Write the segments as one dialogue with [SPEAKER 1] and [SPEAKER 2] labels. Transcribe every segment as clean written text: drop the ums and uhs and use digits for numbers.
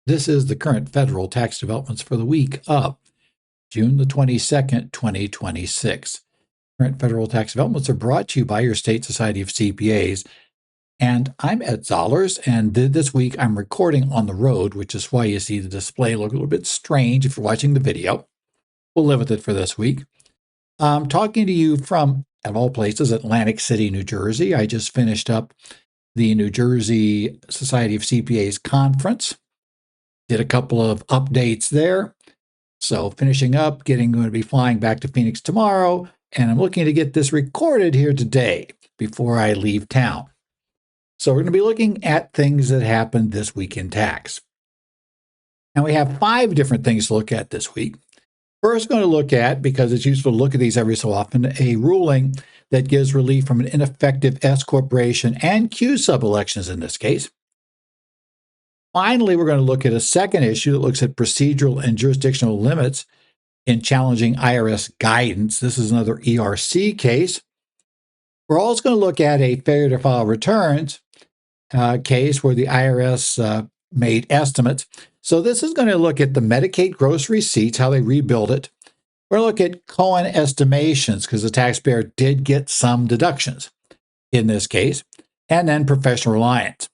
[SPEAKER 1] This is the current federal tax developments for the week of June the 22nd, 2026. Current federal tax developments are brought to you by your state society of CPAs. And I'm Ed Zollers, and this week I'm recording on the road, which is why you see the display look a little bit strange if you're watching the video. We'll live with it for this week. I'm talking to you from, of all places, Atlantic City, New Jersey. I just finished up the New Jersey Society of CPAs conference. Did a couple of updates there. So finishing up, going to be flying back to Phoenix tomorrow, and I'm looking to get this recorded here today before I leave town. So we're going to be looking at things that happened this week in tax. Now we have 5 different things to look at this week. First, going to look at, because it's useful to look at these every so often, a ruling that gives relief from an ineffective S corporation and QSub elections in this case. Finally, we're going to look at a second issue that looks at procedural and jurisdictional limits in challenging IRS guidance. This is another ERC case. We're also going to look at a failure to file returns case where the IRS made estimates. So this is going to look at the Medicaid gross receipts, how they rebuild it. We're going to look at Cohan estimations because the taxpayer did get some deductions in this case, and then professional reliance.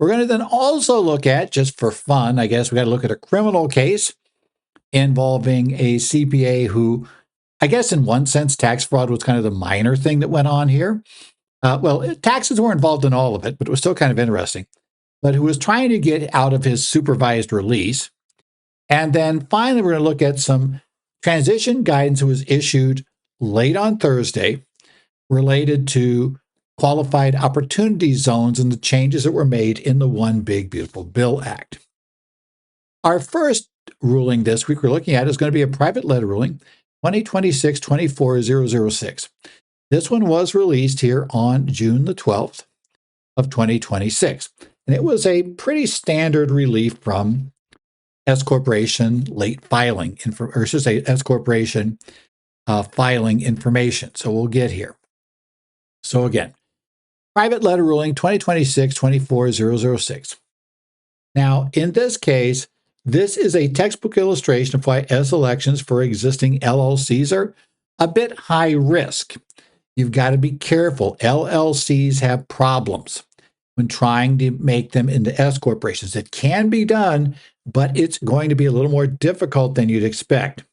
[SPEAKER 1] We're going to then also look at, just for fun, I guess, we got to look at a criminal case involving a CPA who, I guess in one sense, tax fraud was kind of the minor thing that went on here. Well, taxes were involved in all of it, but it was still kind of interesting. But who was trying to get out of his supervised release. And then finally, we're going to look at some transition guidance that was issued late on Thursday related to qualified opportunity zones and the changes that were made in the One Big Beautiful Bill Act. Our first ruling this week we're looking at is going to be a private letter ruling, 2026-24006. This one was released here on June the 12th of 2026. And it was a pretty standard relief from S corporation late filing, or I should say S corporation filing information. So we'll get here. So again, private letter ruling 2026-24006. Now, in this case, this is a textbook illustration of why S elections for existing LLCs are a bit high risk. You've got to be careful. LLCs have problems when trying to make them into S corporations. It can be done, but it's going to be a little more difficult than you'd expect.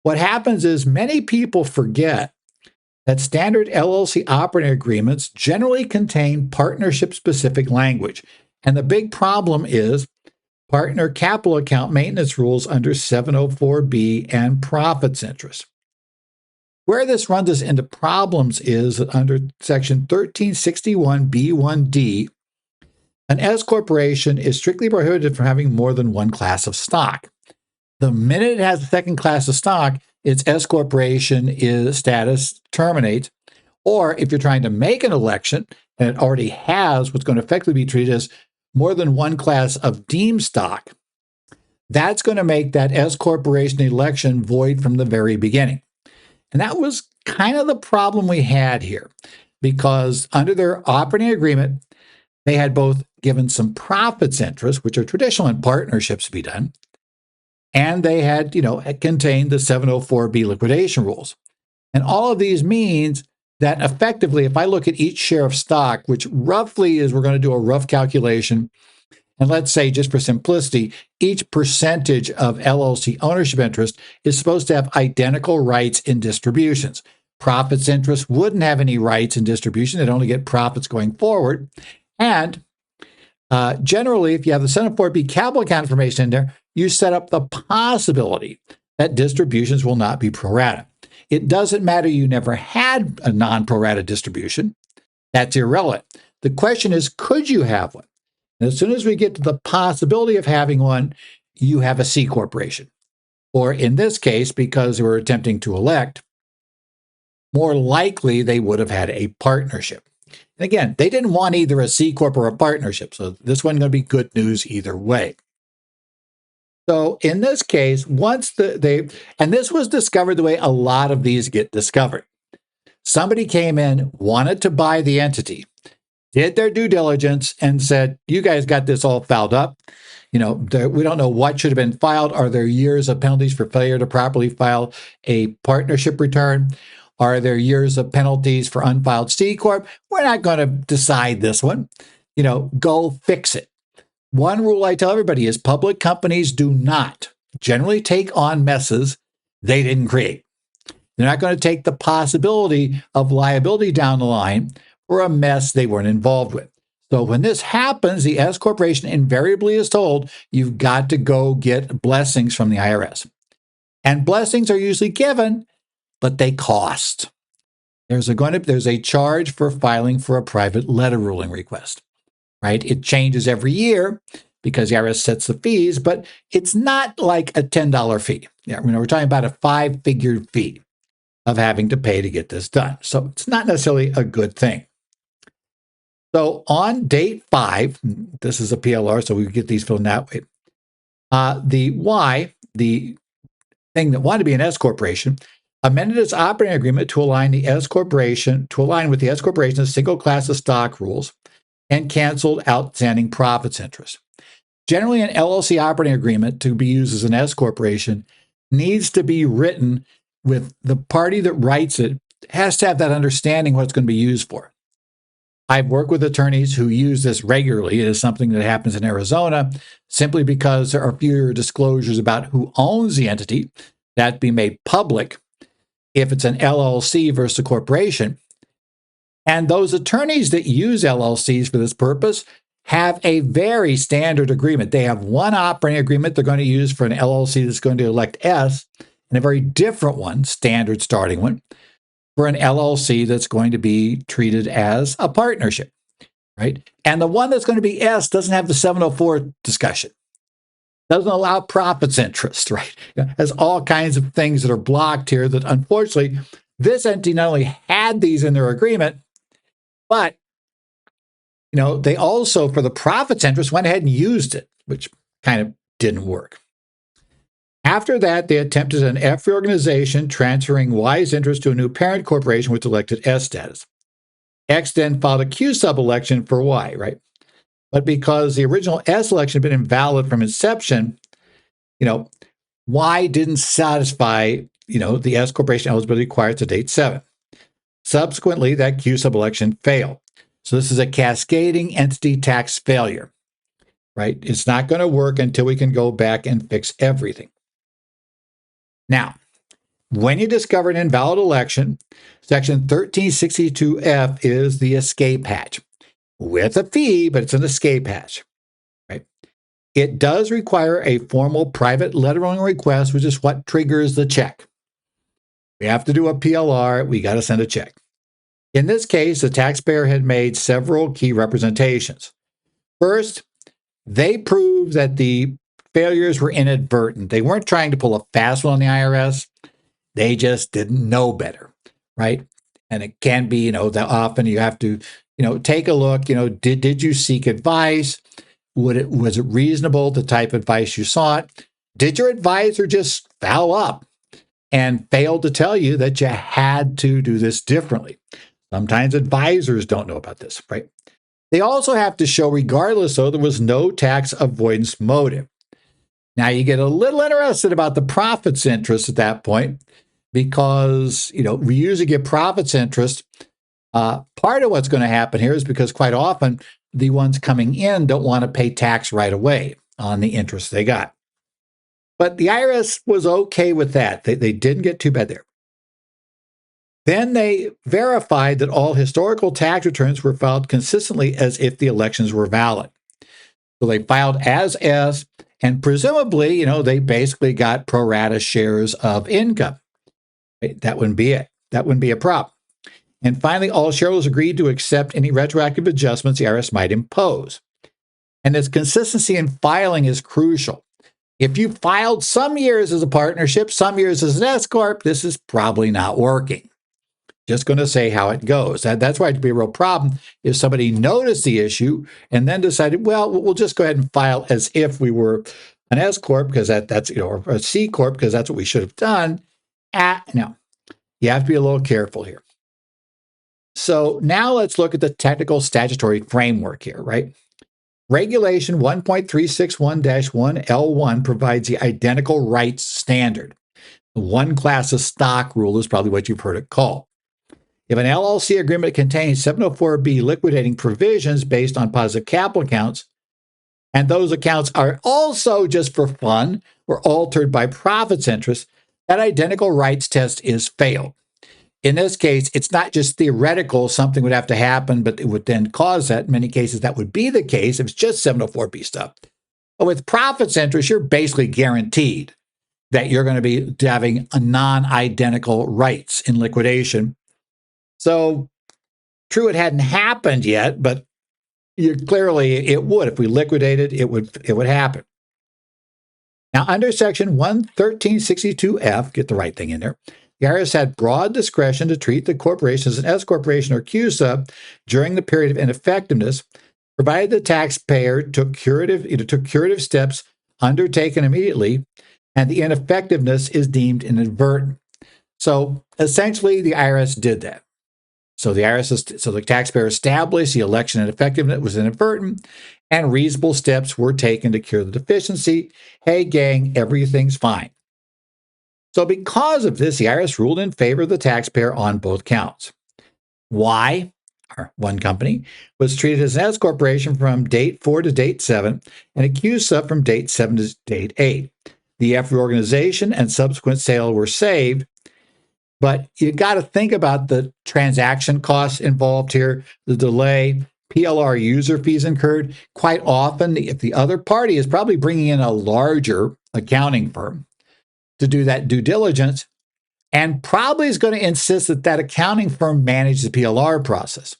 [SPEAKER 1] What happens is many people forget that standard LLC operating agreements generally contain partnership-specific language. And the big problem is partner capital account maintenance rules under 704B and profits interest. Where this runs us into problems is that under Section 1361B1D, an S corporation is strictly prohibited from having more than one class of stock. The minute it has a second class of stock, its S corporation status terminates. Or if you're trying to make an election and it already has what's going to effectively be treated as more than one class of deemed stock, that's going to make that S corporation election void from the very beginning. And that was kind of the problem we had here, because under their operating agreement, they had both given some profits interest, which are traditional in partnerships to be done, and they had, contained the 704B liquidation rules. And all of these means that effectively, if I look at each share of stock, which roughly is, we're going to do a rough calculation, and let's say, just for simplicity, each percentage of LLC ownership interest is supposed to have identical rights in distributions. Profits interest wouldn't have any rights in distribution. They'd only get profits going forward. And generally, if you have the 704B capital account information in there, you set up the possibility that distributions will not be pro rata. It doesn't matter you never had a non-pro rata distribution. That's irrelevant. The question is, could you have one? And as soon as we get to the possibility of having one, you have a C corporation. Or in this case, because they were attempting to elect, more likely they would have had a partnership. And again, they didn't want either a C corp or a partnership, so this wasn't going to be good news either way. So in this case, once and this was discovered the way a lot of these get discovered. Somebody came in, wanted to buy the entity. did their due diligence and said, you guys got this all fouled up. We don't know what should have been filed. Are there years of penalties for failure to properly file a partnership return? Are there years of penalties for unfiled C Corp? We're not going to decide this one. Go fix it. One rule I tell everybody is public companies do not generally take on messes they didn't create. They're not going to take the possibility of liability down the line for a mess they weren't involved with. So when this happens, the S corporation invariably is told, you've got to go get blessings from the IRS. And blessings are usually given, but they cost. There's a charge for filing for a private letter ruling request, right? It changes every year because the IRS sets the fees, but it's not like a $10 fee. We're talking about a 5-figure fee of having to pay to get this done. So it's not necessarily a good thing. So on date 5, this is a PLR, so we get these filled that way. The thing that wanted to be an S corporation, amended its operating agreement to align with the S corporation's single class of stock rules and canceled outstanding profits interest. Generally, an LLC operating agreement to be used as an S corporation needs to be written with the party that writes it has to have that understanding what it's going to be used for. I've worked with attorneys who use this regularly. It is something that happens in Arizona simply because there are fewer disclosures about who owns the entity that be made public if it's an LLC versus a corporation. And those attorneys that use LLCs for this purpose have a very standard agreement. They have one operating agreement they're going to use for an LLC that's going to elect S, and a very different one, standard starting one, for an LLC that's going to be treated as a partnership, right? And the one that's going to be S doesn't have the 704 discussion, doesn't allow profits interest, right? Has all kinds of things that are blocked here that unfortunately this entity not only had these in their agreement, but they also, for the profits interest, went ahead and used it, which kind of didn't work. After that, they attempted an F reorganization, transferring Y's interest to a new parent corporation with elected S status. X then filed a QSub election for Y, right? But because the original S election had been invalid from inception, Y didn't satisfy, the S corporation eligibility required to date 7. Subsequently, that QSub election failed. So this is a cascading entity tax failure, right? It's not going to work until we can go back and fix everything. Now, when you discover an invalid election, Section 1362F is the escape hatch with a fee, but it's an escape hatch, right? It does require a formal private lettering request, which is what triggers the check. We have to do a PLR. We got to send a check. In this case, the taxpayer had made several key representations. First, they proved that the failures were inadvertent. They weren't trying to pull a fast one on the IRS. They just didn't know better, right? And it can be, that often you have to, take a look, did you seek advice? Was it reasonable, the type of advice you sought? Did your advisor just foul up and fail to tell you that you had to do this differently? Sometimes advisors don't know about this, right? They also have to show, regardless, though, there was no tax avoidance motive. Now, you get a little interested about the profits interest at that point because, we usually get profits interest. Part of what's going to happen here is because quite often the ones coming in don't want to pay tax right away on the interest they got. But the IRS was okay with that. They didn't get too bad there. Then they verified that all historical tax returns were filed consistently as if the elections were valid. So they filed as S, and presumably, they basically got pro rata shares of income. That wouldn't be it. That wouldn't be a problem. And finally, all shareholders agreed to accept any retroactive adjustments the IRS might impose. And this consistency in filing is crucial. If you filed some years as a partnership, some years as an S corp, this is probably not working. Just going to say how it goes. That's why it'd be a real problem if somebody noticed the issue and then decided, well, we'll just go ahead and file as if we were an S corp because that's or a C corp because that's what we should have done. No, you have to be a little careful here. So now let's look at the technical statutory framework here, right? Regulation 1.361-1L1 provides the identical rights standard. The one class of stock rule is probably what you've heard it called. If an LLC agreement contains 704B liquidating provisions based on positive capital accounts, and those accounts are also just for fun or altered by profits interest, that identical rights test is failed. In this case, it's not just theoretical, something would have to happen, but it would then cause that. In many cases, that would be the case if it's just 704B stuff. But with profits interest, you're basically guaranteed that you're going to be having a non-identical rights in liquidation. So, true, it hadn't happened yet, but clearly it would. If we liquidated, it would happen. Now, under Section 11362F, get the right thing in there, the IRS had broad discretion to treat the corporation as an S corporation or QSub during the period of ineffectiveness, provided the taxpayer took curative steps undertaken immediately, and the ineffectiveness is deemed inadvertent. So essentially, the IRS did that. So the taxpayer established the election ineffectiveness was inadvertent, and reasonable steps were taken to cure the deficiency. Hey, gang, everything's fine. So because of this, the IRS ruled in favor of the taxpayer on both counts. Y, or one company, was treated as an S corporation from date 4 to date 7, and a QSub from date 7 to date 8. The F reorganization and subsequent sale were saved, but you got to think about the transaction costs involved here, the delay, PLR user fees incurred. Quite often, if the other party is probably bringing in a larger accounting firm to do that due diligence, and probably is going to insist that that accounting firm manage the PLR process. So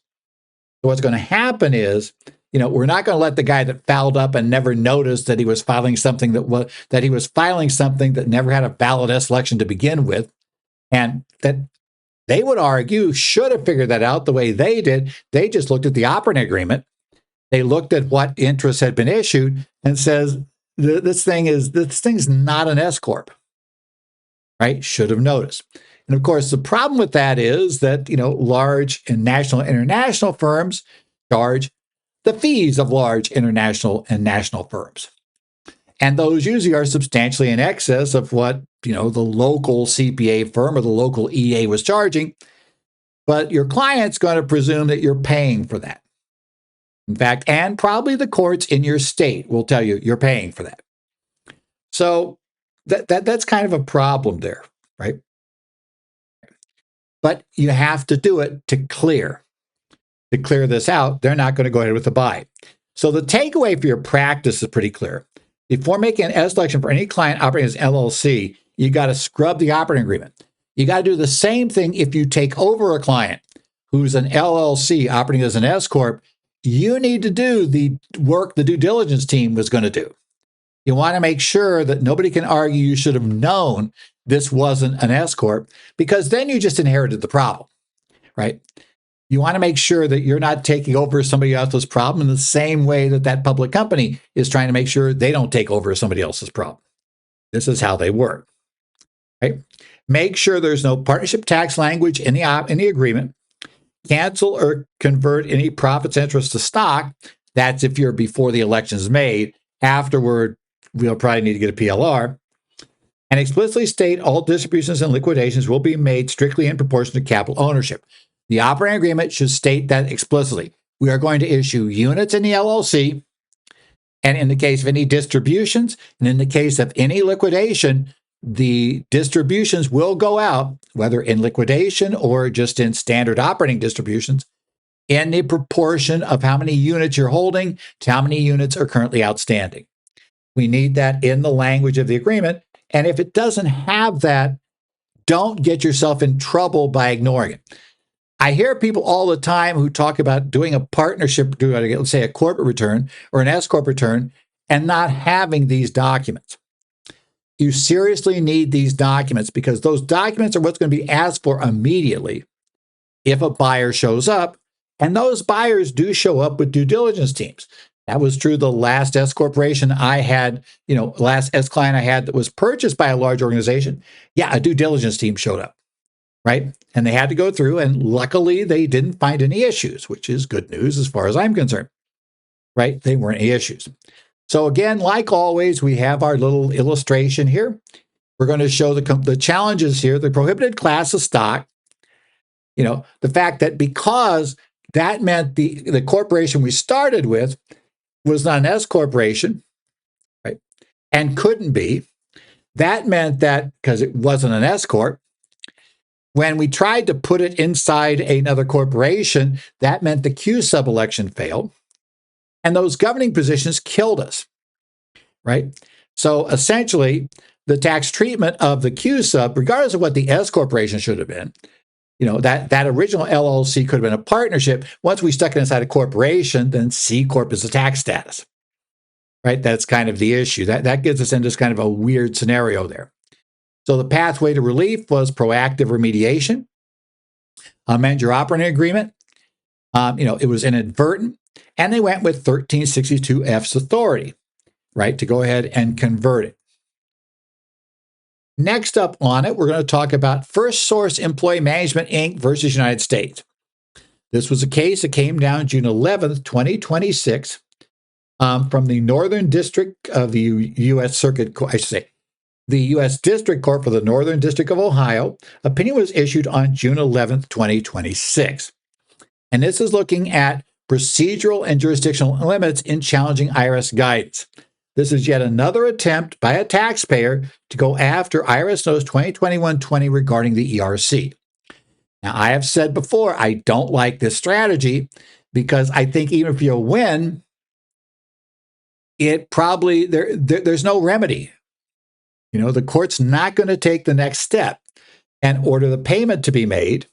[SPEAKER 1] what's going to happen is, we're not going to let the guy that fouled up and never noticed that he was filing something that never had a valid S election to begin with, and that they would argue should have figured that out the way they did. They just looked at the operating agreement. They looked at what interest had been issued and says this thing's not an S corp. Right? Should have noticed. And of course, the problem with that is that, large and national and international firms charge the fees of large international and national firms. And those usually are substantially in excess of what, the local CPA firm or the local EA was charging. But your client's going to presume that you're paying for that. In fact, and probably the courts in your state will tell you you're paying for that. So that's kind of a problem there, right? But you have to do it to clear this out. They're not going to go ahead with the buy. So the takeaway for your practice is pretty clear. Before making an S election for any client operating as LLC, you got to scrub the operating agreement. You got to do the same thing if you take over a client who's an LLC operating as an S corp. You need to do the work the due diligence team was going to do. You want to make sure that nobody can argue you should have known this wasn't an S corp, because then you just inherited the problem, right? You want to make sure that you're not taking over somebody else's problem in the same way that public company is trying to make sure they don't take over somebody else's problem. This is how they work, right? Make sure there's no partnership tax language in the agreement. Cancel or convert any profits interest to stock. That's if you're before the election is made. Afterward, we'll probably need to get a PLR. And explicitly state all distributions and liquidations will be made strictly in proportion to capital ownership. The operating agreement should state that explicitly. We are going to issue units in the LLC, and in the case of any distributions, and in the case of any liquidation, the distributions will go out, whether in liquidation or just in standard operating distributions, in the proportion of how many units you're holding to how many units are currently outstanding. We need that in the language of the agreement. And if it doesn't have that, don't get yourself in trouble by ignoring it. I hear people all the time who talk about doing a partnership, let's say a corporate return or an S corp return, and not having these documents. You seriously need these documents, because those documents are what's going to be asked for immediately if a buyer shows up. And those buyers do show up with due diligence teams. That was true the last S corporation I had, last S client I had that was purchased by a large organization. Yeah, a due diligence team showed up. right? And they had to go through, and luckily they didn't find any issues, which is good news as far as I'm concerned, right? They weren't any issues. So again, like always, we have our little illustration here. We're going to show the challenges here, the prohibited class of stock, the fact that because that meant the corporation we started with was not an S corporation, right? And couldn't be. That meant that because it wasn't an S corp, when we tried to put it inside another corporation, that meant the QSub election failed. And those governing positions killed us, right? So essentially, the tax treatment of the QSub, regardless of what the S corporation should have been, that original LLC could have been a partnership. Once we stuck it inside a corporation, then C corp is a tax status, right? That's kind of the issue. That gets us into this kind of a weird scenario there. So the pathway to relief was proactive remediation, amend your operating agreement. It was inadvertent, and they went with 1362F's authority, right, to go ahead and convert it. Next up on it, we're going to talk about First Source Employee Management, Inc. versus United States. This was a case that came down June 11th, 2026, from the Northern District of the U.S. Circuit Court, I should say, the U.S. District Court for the Northern District of Ohio. Opinion was issued on June 11th, 2026. And this is looking at procedural and jurisdictional limits in challenging IRS guidance. This is yet another attempt by a taxpayer to go after IRS Notice 2021-20 regarding the ERC. Now, I have said before, I don't like this strategy because I think even if you win, it probably, there's no remedy. The court's not going to take the next step and order the payment to be made,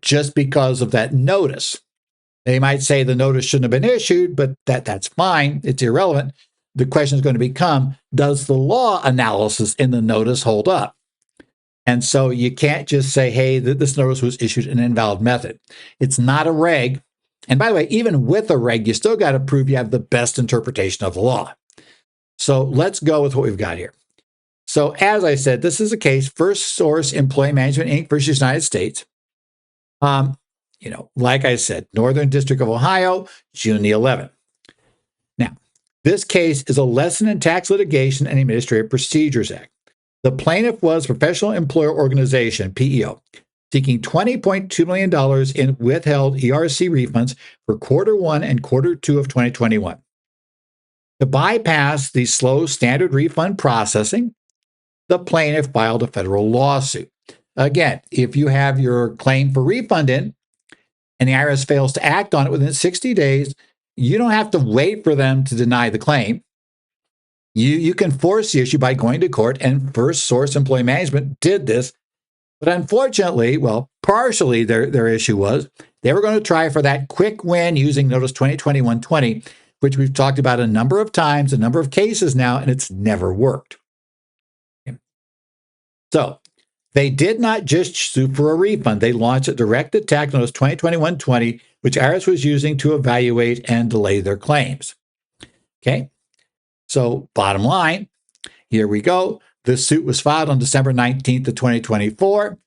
[SPEAKER 1] just because of that notice. They might say the notice shouldn't have been issued, but that's fine. It's irrelevant. The question is going to become, does the law analysis in the notice hold up? And so you can't just say, hey, this notice was issued in an invalid method. It's not a reg. And by the way, even with a reg, you still got to prove you have the best interpretation of the law. So let's go with what we've got here. So as I said, this is a case, First Source Employee Management, Inc. versus United States. Like I said, Northern District of Ohio, June the 11th. Now, this case is a lesson in tax litigation and Administrative Procedures Act. The plaintiff was Professional Employer Organization, PEO, seeking $20.2 million in withheld ERC refunds for Q1 and Q2 of 2021. To bypass the slow standard refund processing, the plaintiff filed a federal lawsuit. Again, if you have your claim for refund in and the IRS fails to act on it within 60 days, you don't have to wait for them to deny the claim. You can force the issue by going to court, and First Source Employee Management did this. But unfortunately, partially their issue was they were going to try for that quick win using Notice 2021-20, which we've talked about a number of times, a number of cases now, and it's never worked. So they did not just sue for a refund. They launched a direct attack Notice 2021-20, which IRS was using to evaluate and delay their claims. Okay, so bottom line, here we go. This suit was filed on December 19th of 2024.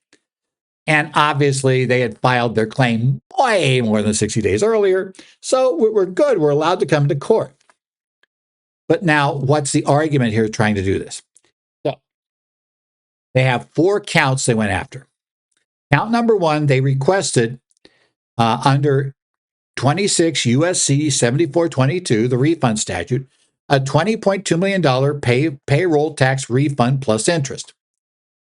[SPEAKER 1] And obviously, they had filed their claim way more than 60 days earlier. So we're good. We're allowed to come to court. But now, what's the argument here trying to do this? So they have 4 counts they went after. Count number 1, they requested under 26 U.S.C. 7422, the refund statute, a $20.2 million payroll tax refund plus interest.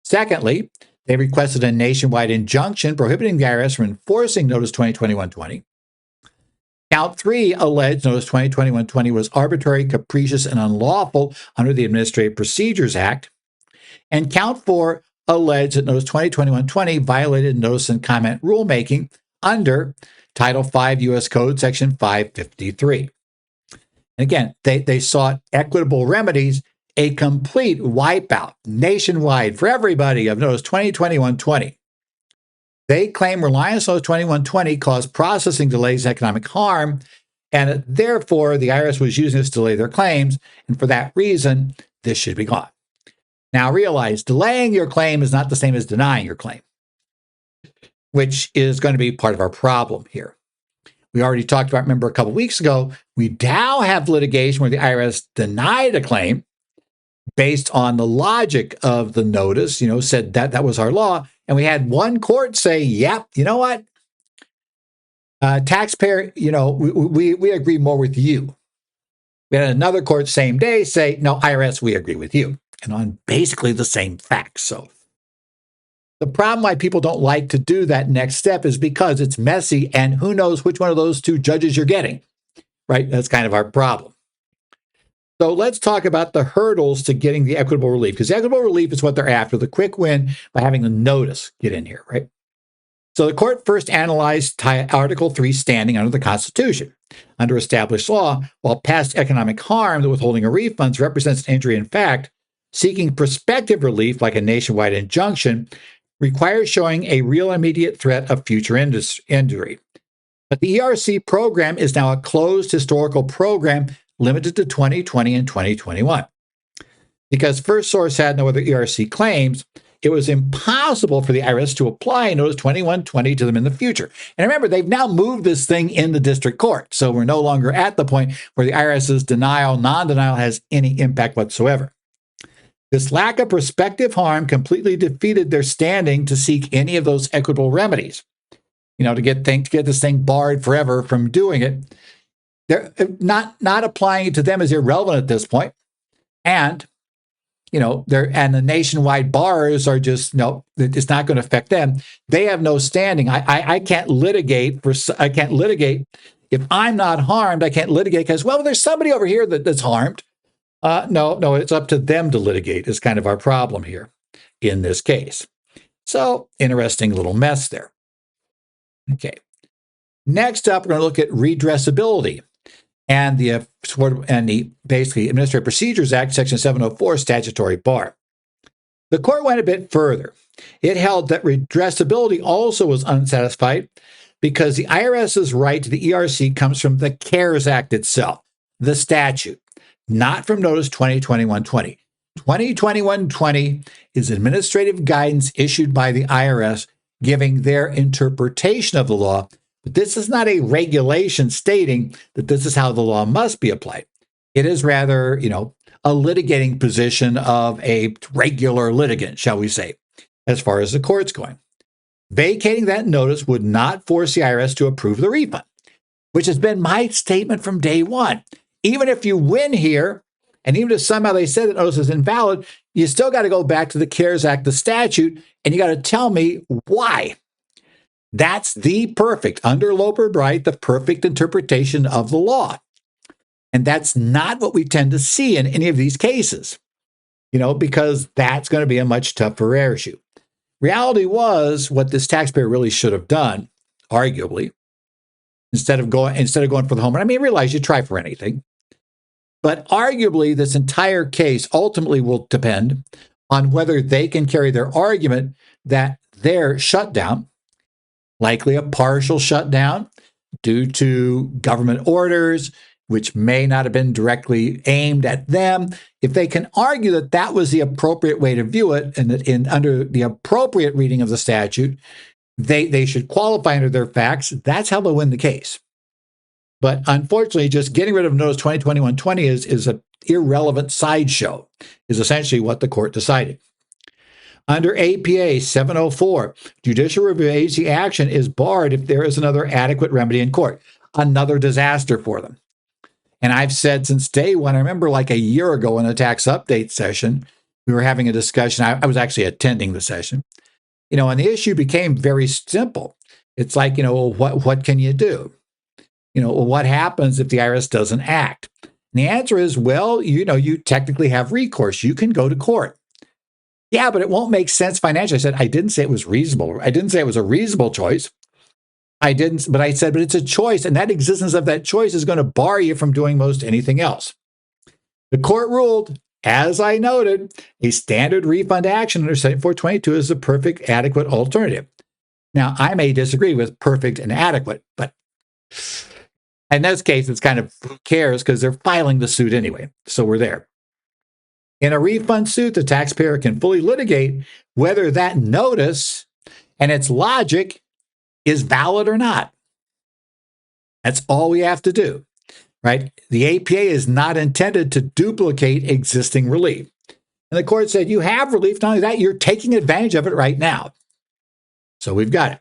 [SPEAKER 1] Secondly, they requested a nationwide injunction prohibiting the IRS from enforcing Notice 2021-20. Count 3 alleged Notice 2021-20 was arbitrary, capricious, and unlawful under the Administrative Procedures Act. And Count 4 alleged that Notice 2021-20 violated notice and comment rulemaking under Title V U.S. Code, Section 553. And again, they sought equitable remedies, a complete wipeout nationwide for everybody of Notice 2021-20. They claim Reliance Notice 21-20 caused processing delays and economic harm, and therefore the IRS was using this to delay their claims, and for that reason, this should be gone. Now realize, delaying your claim is not the same as denying your claim. which is going to be part of our problem here. We already talked about, remember a couple of weeks ago, we now have litigation where the IRS denied a claim based on the logic of the notice, said that was our law. And we had one court say, yep, you know what? Taxpayer, we agree more with you. We had another court same day say, no, IRS, we agree with you. And on basically the same facts. So the problem why people don't like to do that next step is because it's messy and who knows which one of those two judges you're getting, right? That's kind of our problem. So let's talk about the hurdles to getting the equitable relief, because equitable relief is what they're after, the quick win by having the notice get in here, right? So the court first analyzed Article 3 standing under the Constitution. Under established law, while past economic harm, the withholding of refunds represents an injury in fact, seeking prospective relief like a nationwide injunction requires showing a real immediate threat of future injury. But the ERC program is now a closed historical program limited to 2020 and 2021. Because First Source had no other ERC claims, it was impossible for the IRS to apply Notice 2120 to them in the future. And remember, they've now moved this thing in the district court. So we're no longer at the point where the IRS's non-denial has any impact whatsoever. This lack of prospective harm completely defeated their standing to seek any of those equitable remedies. To get this thing barred forever from doing it. They're not applying it to them is irrelevant at this point. And the nationwide bars are just, no, it's not going to affect them. They have no standing. I can't litigate if I'm not harmed. I can't litigate because, well, there's somebody over here that's harmed. No, it's up to them to litigate is kind of our problem here in this case. So interesting little mess there. Okay. Next up, we're going to look at redressability and the basically Administrative Procedures Act, Section 704 statutory bar. The court went a bit further. It held that redressability also was unsatisfied because the IRS's right to the ERC comes from the CARES Act itself, the statute, not from Notice 2021-20. 2021-20 is administrative guidance issued by the IRS giving their interpretation of the law. But this is not a regulation stating that this is how the law must be applied. It is rather, a litigating position of a regular litigant, shall we say, as far as the court's going. Vacating that notice would not force the IRS to approve the refund, which has been my statement from day one. Even if you win here, and even if somehow they said that notice is invalid, you still got to go back to the CARES Act, the statute, and you got to tell me why. That's under Loper-Bright, the perfect interpretation of the law. And that's not what we tend to see in any of these cases, because that's going to be a much tougher issue. Reality was what this taxpayer really should have done, arguably, instead of going for the home run. I mean, realize you try for anything. But arguably, this entire case ultimately will depend on whether they can carry their argument that their shutdown, likely a partial shutdown due to government orders, which may not have been directly aimed at them. If they can argue that that was the appropriate way to view it and that under the appropriate reading of the statute, they should qualify under their facts, that's how they'll win the case. But unfortunately, just getting rid of Notice 2021-20 is an irrelevant sideshow, is essentially what the court decided. Under APA 704, judicial review agency action is barred if there is another adequate remedy in court. Another disaster for them. And I've said since day one, I remember like a year ago in a tax update session, we were having a discussion. I was actually attending the session, and the issue became very simple. It's like, what can you do? What happens if the IRS doesn't act? And the answer is, well, you technically have recourse. You can go to court. Yeah, but it won't make sense financially. I said, I didn't say it was reasonable. I didn't say it was a reasonable choice. I said, but it's a choice. And that existence of that choice is going to bar you from doing most anything else. The court ruled, as I noted, a standard refund action under Section 422 is the perfect, adequate alternative. Now, I may disagree with perfect and adequate, but in this case, it's kind of who cares because they're filing the suit anyway. So we're there. In a refund suit, the taxpayer can fully litigate whether that notice and its logic is valid or not. That's all we have to do, right? The APA is not intended to duplicate existing relief. And the court said, you have relief. Not only that, you're taking advantage of it right now. So we've got it.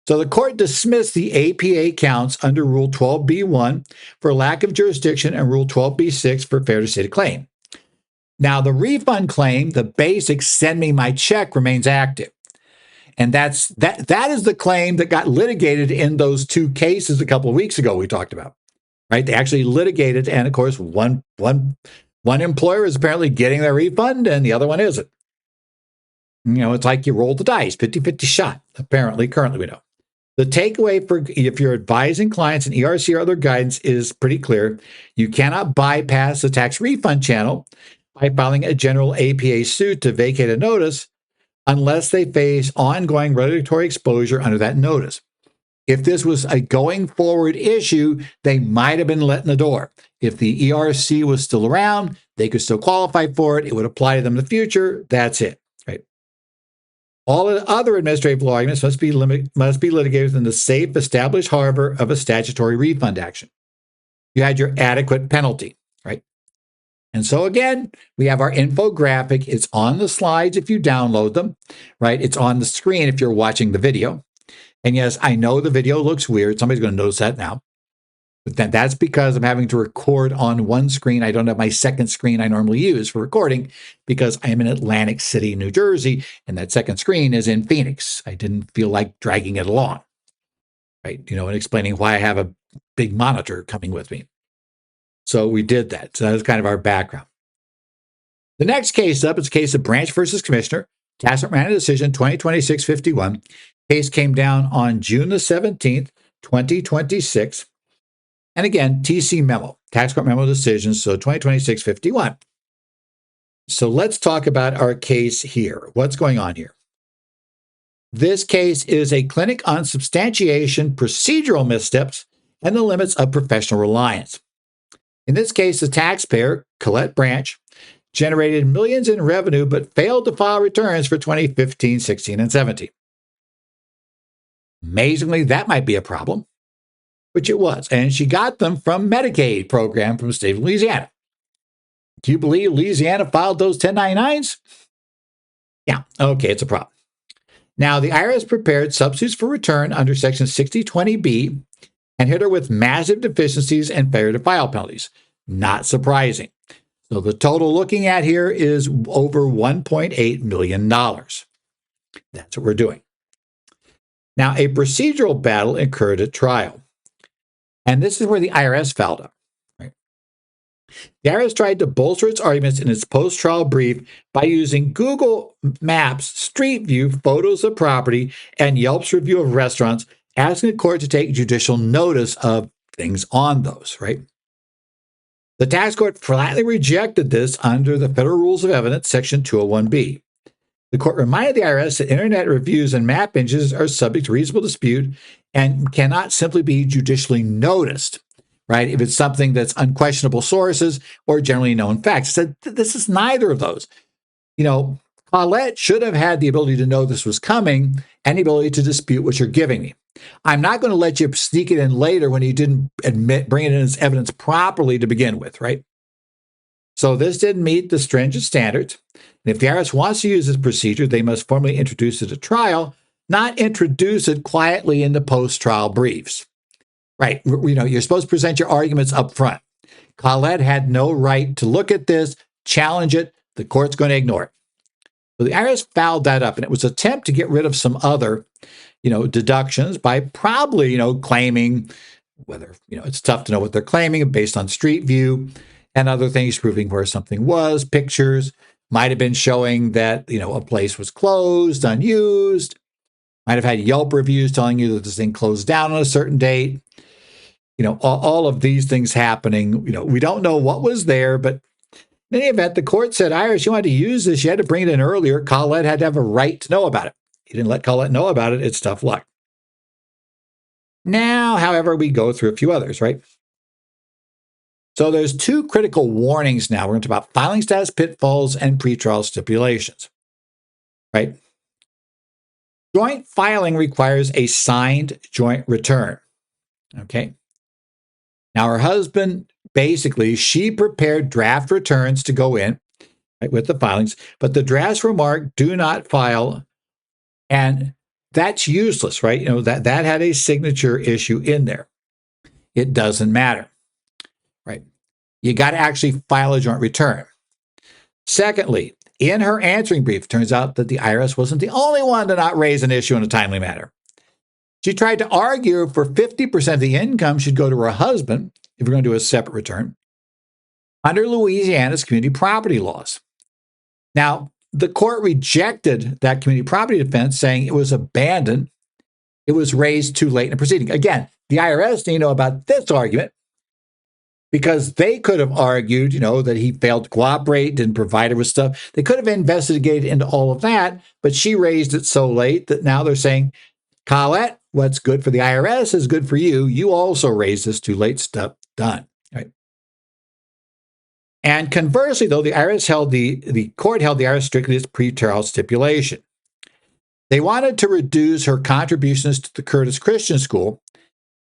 [SPEAKER 1] So the court dismissed the APA counts under Rule 12b-1 for lack of jurisdiction and Rule 12b-6 for failure to state a claim. Now, the refund claim, the basic send me my check, remains active. And that is the claim that got litigated in those two cases a couple of weeks ago we talked about, right? They actually litigated, and of course, one employer is apparently getting their refund and the other one isn't. You know, it's like you roll the dice, 50-50 shot, apparently, currently we know. The takeaway for if you're advising clients in ERC or other guidance is pretty clear. You cannot bypass the tax refund channel by filing a general APA suit to vacate a notice unless they face ongoing regulatory exposure under that notice. If this was a going forward issue, they might have been let in the door. If the ERC was still around, they could still qualify for it. It would apply to them in the future. That's it. Right? All the other administrative law arguments must be litigated within the safe, established harbor of a statutory refund action. You had your adequate penalty, right? And so again, we have our infographic. It's on the slides if you download them, right? It's on the screen if you're watching the video. And yes, I know the video looks weird. Somebody's going to notice that now. But that's because I'm having to record on one screen. I don't have my second screen I normally use for recording because I am in Atlantic City, New Jersey, and that second screen is in Phoenix. I didn't feel like dragging it along, right? You know, and explaining why I have a big monitor coming with me. So we did that. So that was kind of our background. The next case up is a case of Branch versus Commissioner, Tax Court Management Decision 2026-51. Case came down on June the 17th, 2026. And again, TC memo, Tax Court Memo Decisions, so 2026-51. So let's talk about our case here. What's going on here? This case is a clinic on substantiation, procedural missteps, and the limits of professional reliance. In this case, the taxpayer, Colette Branch, generated millions in revenue but failed to file returns for 2015, 16, and 17. Amazingly, that might be a problem, which it was. And she got them from Medicaid program from the state of Louisiana. Do you believe Louisiana filed those 1099s? Yeah, okay, it's a problem. Now, the IRS prepared substitutes for return under Section 6020B and hit her with massive deficiencies and failure to file penalties. Not surprising. So the total looking at here is over $1.8 million. That's what we're doing. Now, a procedural battle occurred at trial. And this is where the IRS fouled up. Right? The IRS tried to bolster its arguments in its post-trial brief by using Google Maps Street View photos of property and Yelp's review of restaurants, asking the court to take judicial notice of things on those, right? The tax court flatly rejected this under the Federal Rules of Evidence, Section 201B. The court reminded the IRS that internet reviews and map images are subject to reasonable dispute and cannot simply be judicially noticed, right? If it's something that's unquestionable sources or generally known facts. It said this is neither of those. You know, Paulette should have had the ability to know this was coming and the ability to dispute what you're giving me. I'm not going to let you sneak it in later when you didn't bring it in as evidence properly to begin with, right? So this didn't meet the stringent standards. And if the IRS wants to use this procedure, they must formally introduce it at trial, not introduce it quietly in the post-trial briefs. Right. You know, you're supposed to present your arguments up front. Colette had no right to look at this, challenge it. The court's going to ignore it. So the IRS fouled that up, and it was an attempt to get rid of some other, deductions by probably, claiming whether, it's tough to know what they're claiming based on Street View and other things, proving where something was, pictures, might have been showing that, a place was closed, unused, might have had Yelp reviews telling you that this thing closed down on a certain date. All of these things happening. We don't know what was there, but in any event, the court said, Iris, you wanted to use this, you had to bring it in earlier. Colette had to have a right to know about it. You didn't let Colette know about it. It's tough luck. Now, however, we go through a few others, right? So there's two critical warnings now. We're going to talk about filing status pitfalls and pretrial stipulations, right? Joint filing requires a signed joint return. Okay. Now, her husband, basically, she prepared draft returns to go in, right, with the filings, but the drafts were marked do not file, and that's useless, right? That had a signature issue in there. It doesn't matter, right? You got to actually file a joint return. Secondly, in her answering brief, it turns out that the IRS wasn't the only one to not raise an issue in a timely manner. She tried to argue for 50% of the income should go to her husband if we're going to do a separate return under Louisiana's community property laws. Now, the court rejected that community property defense, saying it was abandoned. It was raised too late in the proceeding. Again, the IRS didn't know about this argument because they could have argued, that he failed to cooperate, didn't provide her with stuff. They could have investigated into all of that, but she raised it so late that now they're saying, Colette, what's good for the IRS is good for you. You also raised this too late stuff. Done. Right. And conversely, though, the IRS held the court held the IRS strictly as pretrial stipulation. They wanted to reduce her contributions to the Curtis Christian School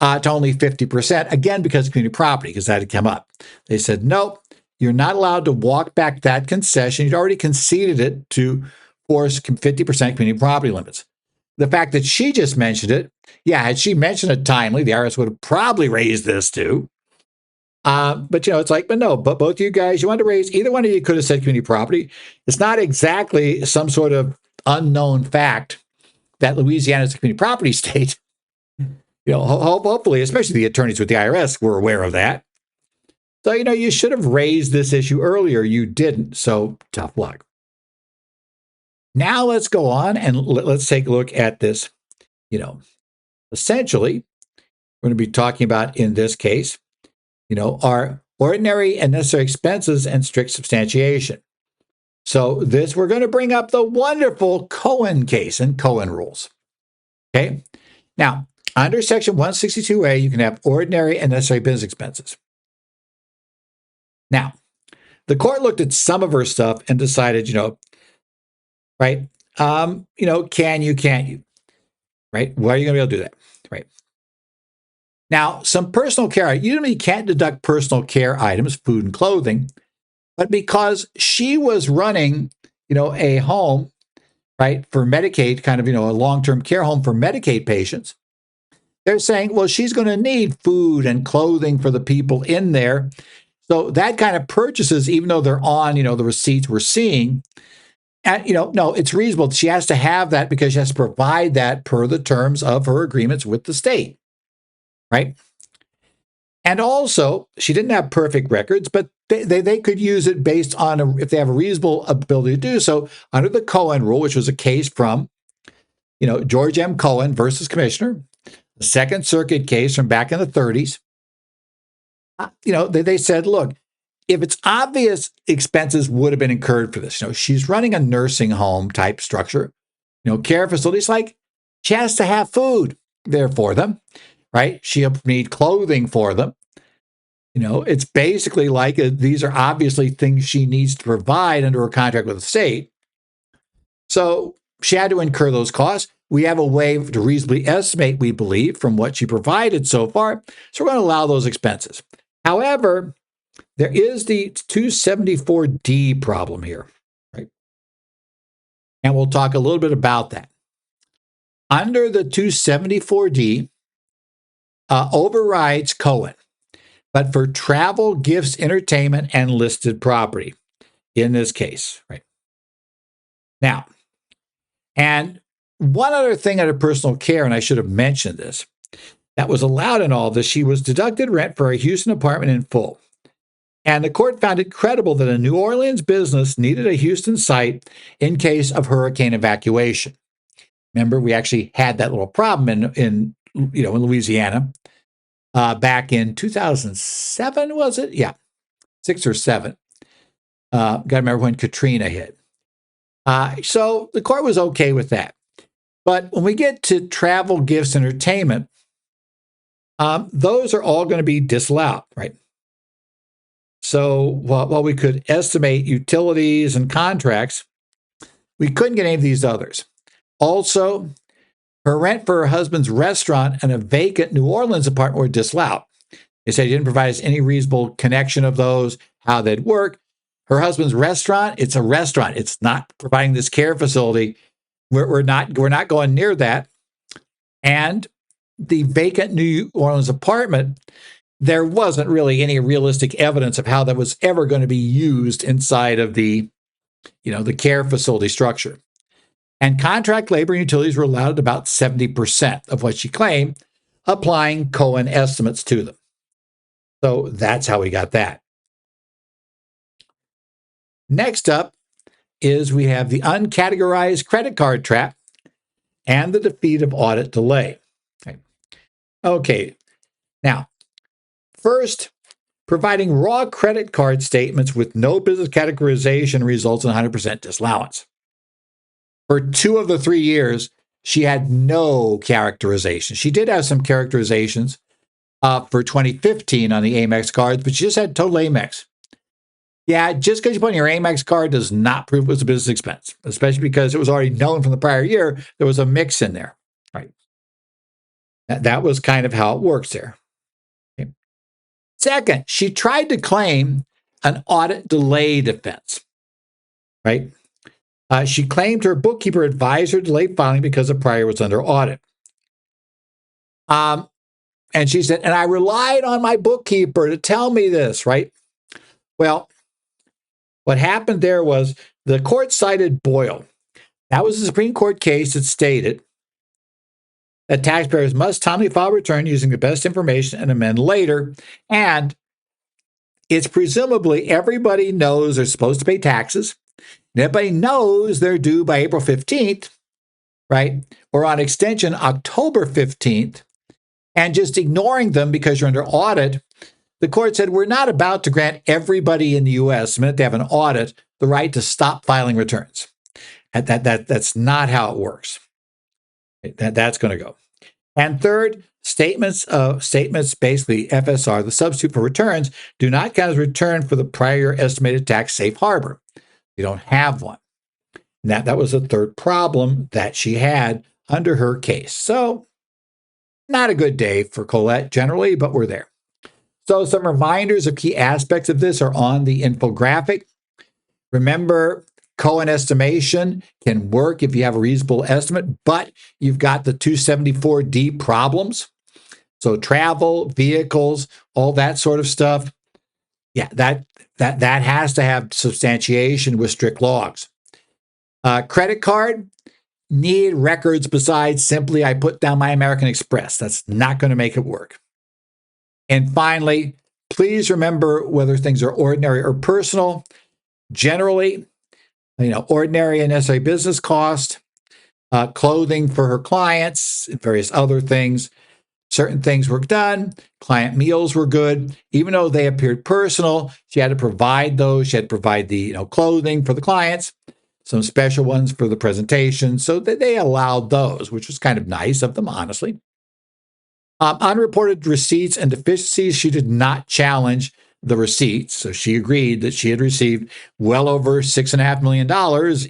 [SPEAKER 1] to only 50%, again, because of community property, because that had come up. They said, nope, you're not allowed to walk back that concession. You'd already conceded it to force 50% community property limits. The fact that she just mentioned it, had she mentioned it timely, the IRS would have probably raised this too. But it's like, but no, but both you guys, you wanted to raise, either one of you could have said community property. It's not exactly some sort of unknown fact that Louisiana is a community property state. Hopefully, especially the attorneys with the IRS were aware of that. So, you should have raised this issue earlier. You didn't. So tough luck. Now let's go on and let's take a look at this. Essentially, we're going to be talking about in this case, are ordinary and necessary expenses and strict substantiation. So we're going to bring up the wonderful Cohan case and Cohan rules. Okay. Now, under Section 162A, you can have ordinary and necessary business expenses. Now, the court looked at some of her stuff and decided, right? Can you, can't you? Right? Why are you going to be able to do that? Right. Now, some personal care, you can't deduct personal care items, food and clothing, but because she was running, a home, right, for Medicaid, kind of, a long-term care home for Medicaid patients, they're saying, well, she's going to need food and clothing for the people in there. So that kind of purchases, even though they're on, the receipts we're seeing, and, no, it's reasonable. She has to have that because she has to provide that per the terms of her agreements with the state, right? And also, she didn't have perfect records, but they could use it based on if they have a reasonable ability to do so under the Cohan rule, which was a case from, George M. Cohan versus Commissioner, the Second Circuit case from back in the 30s. They said, look, if it's obvious expenses would have been incurred for this, she's running a nursing home type structure, care facilities, like she has to have food there for them, right? She'll need clothing for them. It's basically like these are obviously things she needs to provide under her contract with the state. So she had to incur those costs. We have a way to reasonably estimate, we believe, from what she provided so far. So we're going to allow those expenses. However, there is the 274D problem here, right? And we'll talk a little bit about that. Under the 274D, overrides Cohan, but for travel, gifts, entertainment, and listed property in this case, right? Now, and one other thing under personal care, and I should have mentioned this, that was allowed in all this, she was deducted rent for a Houston apartment in full. And the court found it credible that a New Orleans business needed a Houston site in case of hurricane evacuation. Remember, we actually had that little problem in Louisiana back in 2007, was it? Yeah, 6 or 7. Got to remember when Katrina hit. So the court was okay with that. But when we get to travel, gifts, entertainment, those are all going to be disallowed, right? So while we could estimate utilities and contracts, we couldn't get any of these others. Also, Her rent for her husband's restaurant and a vacant New Orleans apartment were disallowed. They said he didn't provide us any reasonable connection of those, how they'd work. Her husband's restaurant, it's a restaurant. It's not providing this care facility. We're not going near that. And the vacant New Orleans apartment, there wasn't really any realistic evidence of how that was ever going to be used inside of the care facility structure. And contract labor and utilities were allowed at about 70% of what she claimed, applying Cohan estimates to them. So that's how we got that. Next up is we have the uncategorized credit card trap and the defeat of audit delay. Okay. Now, first, providing raw credit card statements with no business categorization results in 100% disallowance. For 2 of the 3 years, she had no characterization. She did have some characterizations for 2015 on the Amex cards, but she just had total Amex. Yeah, just because you put on your Amex card does not prove it was a business expense, especially because it was already known from the prior year there was a mix in there. Right. That was kind of how it works there. Okay. Second, she tried to claim an audit delay defense. Right. She claimed her bookkeeper advised her delayed filing because the prior was under audit. And she said, and I relied on my bookkeeper to tell me this, right? Well, what happened there was the court cited Boyle. That was a Supreme Court case that stated that taxpayers must timely file return using the best information and amend later. And it's presumably everybody knows they're supposed to pay taxes. And everybody knows they're due by April 15th, right? Or on extension, October 15th. And just ignoring them because you're under audit, the court said, we're not about to grant everybody in the U.S., the minute they have an audit, the right to stop filing returns. That's not how it works. That's going to go. And third, statements basically FSR, the substitute for returns, do not count as return for the prior estimated tax safe harbor. You don't have one. And that was the third problem that she had under her case. So, not a good day for Colette generally, but we're there. So some reminders of key aspects of this are on the infographic. Remember, Cohan estimation can work if you have a reasonable estimate, but you've got the 274D problems. So travel, vehicles, all that sort of stuff. Yeah, that has to have substantiation with strict logs. Credit card, need records besides simply I put down my American Express. That's not going to make it work. And finally, please remember whether things are ordinary or personal. Generally, ordinary and necessary business cost, clothing for her clients, various other things. Certain things were done. Client meals were good. Even though they appeared personal, she had to provide those. She had to provide the clothing for the clients, some special ones for the presentation. So they allowed those, which was kind of nice of them, honestly. Unreported receipts and deficiencies, she did not challenge the receipts. So she agreed that she had received well over $6.5 million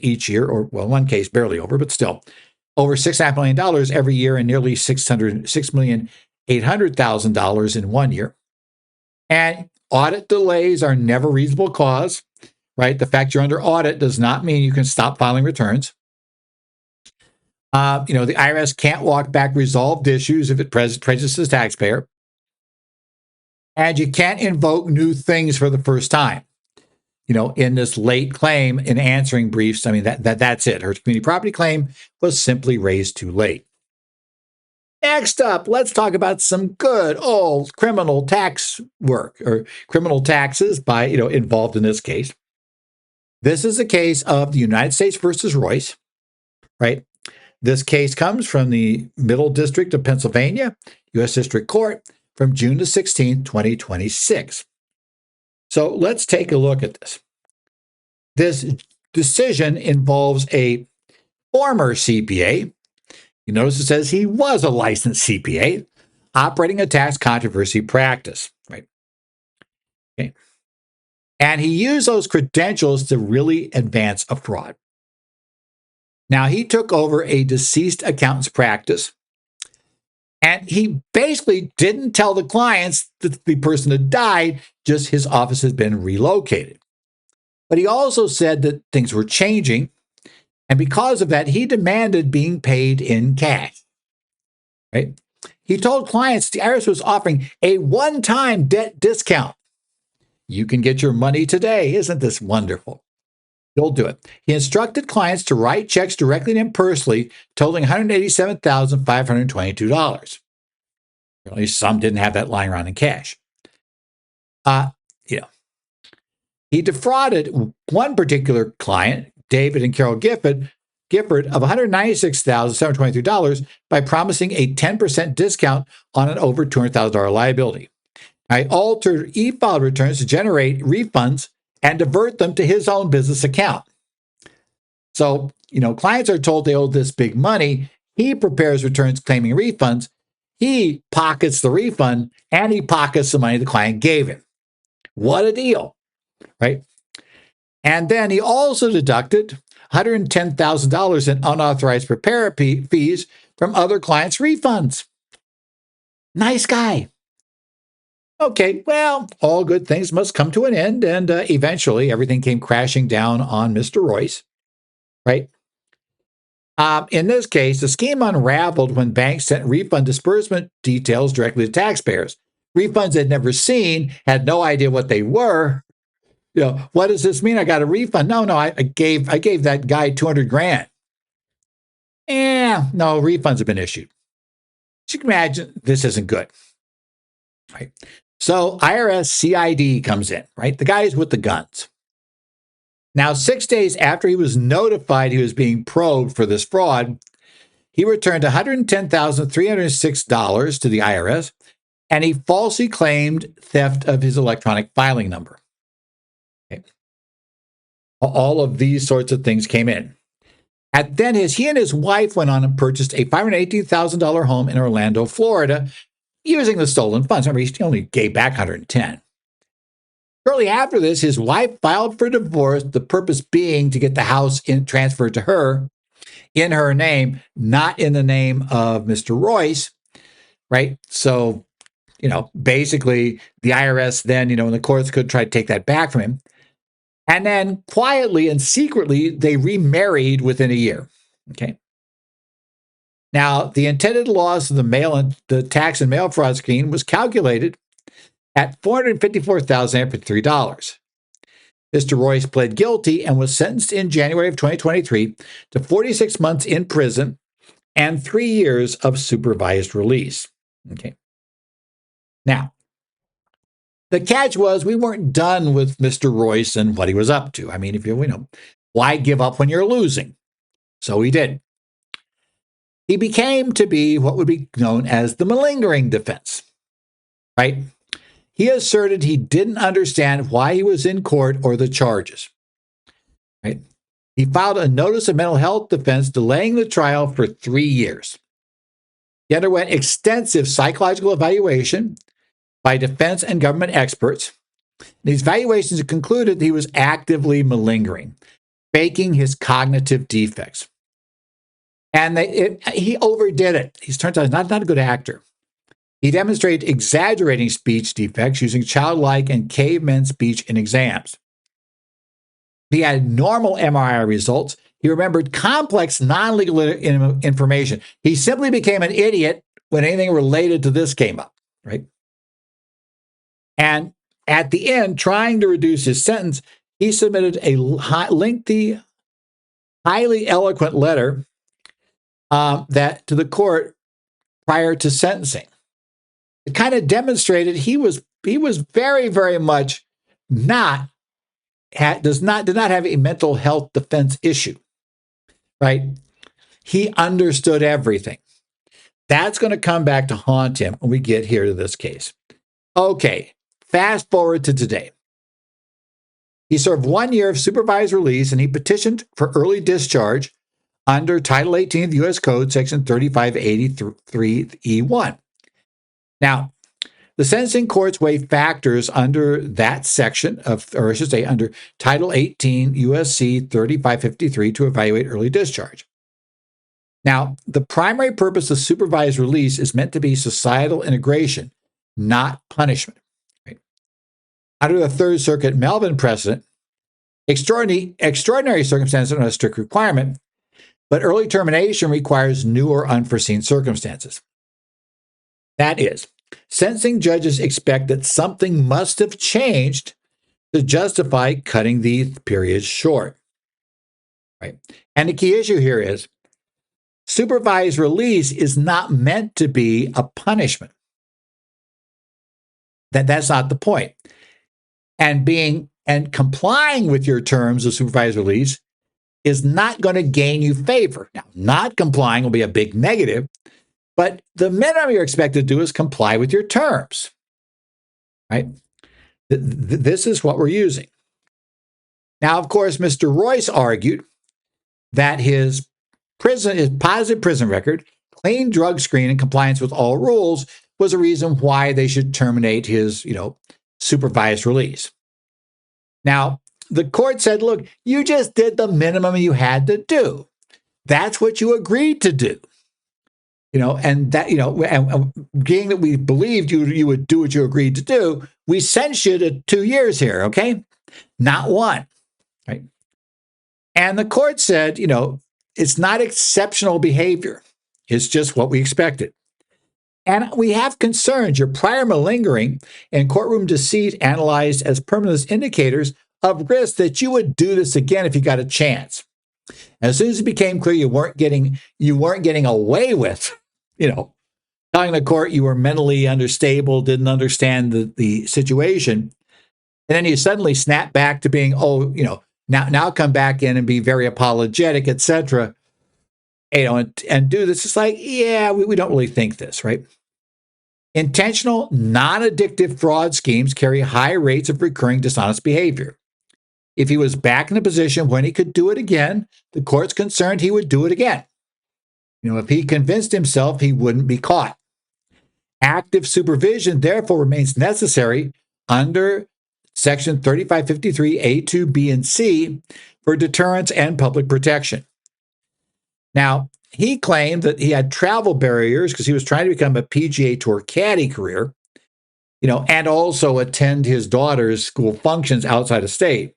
[SPEAKER 1] each year, or well, in one case, barely over, but still over $6.5 million every year and nearly $6,800,000 in 1 year. And audit delays are never reasonable cause, right? The fact you're under audit does not mean you can stop filing returns. The IRS can't walk back resolved issues if it prejudices taxpayer. And you can't invoke new things for the first time. In this late claim in answering briefs, I mean, that's it. Her community property claim was simply raised too late. Next up, let's talk about some good old criminal tax work or criminal taxes involved in this case. This is a case of the United States versus Royce, right? This case comes from the Middle District of Pennsylvania, U.S. District Court, from June the 16th, 2026. So let's take a look at this. This decision involves a former CPA. You notice it says he was a licensed CPA operating a tax controversy practice, right? Okay. And he used those credentials to really advance a fraud. Now, he took over a deceased accountant's practice, and he basically didn't tell the clients that the person had died, just his office had been relocated. But he also said that things were changing, and because of that, he demanded being paid in cash. Right? He told clients the IRS was offering a one-time debt discount. You can get your money today. Isn't this wonderful? He'll do it. He instructed clients to write checks directly to him personally, totaling $187,522. At least some didn't have that lying around in cash. He defrauded one particular client, David and Carol Gifford, of $196,723 by promising a 10% discount on an over $200,000 liability. I altered e-filed returns to generate refunds and divert them to his own business account. So, clients are told they owe this big money. He prepares returns claiming refunds. He pockets the refund, and he pockets the money the client gave him. What a deal, right? And then he also deducted $110,000 in unauthorized preparer fees from other clients' refunds. Nice guy. Okay, well, all good things must come to an end, and eventually everything came crashing down on Mr. Royce, right? In this case, the scheme unraveled when banks sent refund disbursement details directly to taxpayers. Refunds they'd never seen, had no idea what they were. What does this mean? I got a refund. No, I gave that guy 200 grand. No, refunds have been issued. So you can imagine this isn't good, right? So IRS CID comes in, right? The guys with the guns. Now, 6 days after he was notified he was being probed for this fraud, he returned $110,306 to the IRS, and he falsely claimed theft of his electronic filing number. Okay. All of these sorts of things came in. And then he and his wife went on and purchased a $518,000 home in Orlando, Florida, using the stolen funds. Remember, he only gave back $110,000. Shortly after this, his wife filed for divorce, the purpose being to get the house transferred to her in her name, not in the name of Mr. Royce, right? So, basically the IRS then, and the courts could try to take that back from him. And then quietly and secretly, they remarried within a year, okay? Now, the intended loss of the tax and mail fraud scheme was calculated at $454,053. Mr. Royce pled guilty and was sentenced in January of 2023 to 46 months in prison and 3 years of supervised release. Okay. Now, the catch was we weren't done with Mr. Royce and what he was up to. I mean, if why give up when you're losing? So he did. He became to be what would be known as the malingering defense, right? He asserted he didn't understand why he was in court or the charges, right? He filed a notice of mental health defense delaying the trial for 3 years. He underwent extensive psychological evaluation by defense and government experts. These evaluations concluded he was actively malingering, faking his cognitive defects. And he overdid it. He turns out not a good actor. He demonstrated exaggerating speech defects using childlike and caveman speech in exams. He had normal MRI results. He remembered complex non-legal information. He simply became an idiot when anything related to this came up, right? And at the end, trying to reduce his sentence, he submitted a lengthy, highly eloquent letter that to the court prior to sentencing. It kind of demonstrated he was very, very much did not have a mental health defense issue, right? He understood everything. That's going to come back to haunt him when we get here to this case. Okay, fast forward to today. He served 1 year of supervised release, and he petitioned for early discharge under Title 18 of the U.S. Code, Section 3583E1. Now, the sentencing courts weigh factors under that section under Title 18 U.S.C. 3553 to evaluate early discharge. Now, the primary purpose of supervised release is meant to be societal integration, not punishment. Right? Under the Third Circuit Melvin precedent, extraordinary circumstances are not a strict requirement, but early termination requires new or unforeseen circumstances. That is, sentencing judges expect that something must have changed to justify cutting the period short. Right? And the key issue here is supervised release is not meant to be a punishment. That's not the point. And complying with your terms of supervised release is not going to gain you favor. Now, not complying will be a big negative, but the minimum you're expected to do is comply with your terms. Right? This is what we're using. Now, of course, Mr. Royce argued that his positive prison record, clean drug screen, and compliance with all rules was a reason why they should terminate his, supervised release. Now, the court said, look, you just did the minimum you had to do. That's what you agreed to do. And that, and being that we believed you would do what you agreed to do, we sentenced you to 2 years here, okay? Not 1, right? And the court said, it's not exceptional behavior. It's just what we expected. And we have concerns. Your prior malingering and courtroom deceit analyzed as permanent indicators of risk that you would do this again if you got a chance. As soon as it became clear you weren't getting away with, telling the court you were mentally unstable, didn't understand the situation, and then you suddenly snap back to being, now come back in and be very apologetic, etc. And do this. It's like, yeah, we don't really think this, right? Intentional, non-addictive fraud schemes carry high rates of recurring dishonest behavior. If he was back in a position when he could do it again, the court's concerned he would do it again. If he convinced himself he wouldn't be caught. Active supervision, therefore, remains necessary under Section 3553A, 2, B, and C for deterrence and public protection. Now, he claimed that he had travel barriers because he was trying to become a PGA Tour caddy career, and also attend his daughter's school functions outside of state.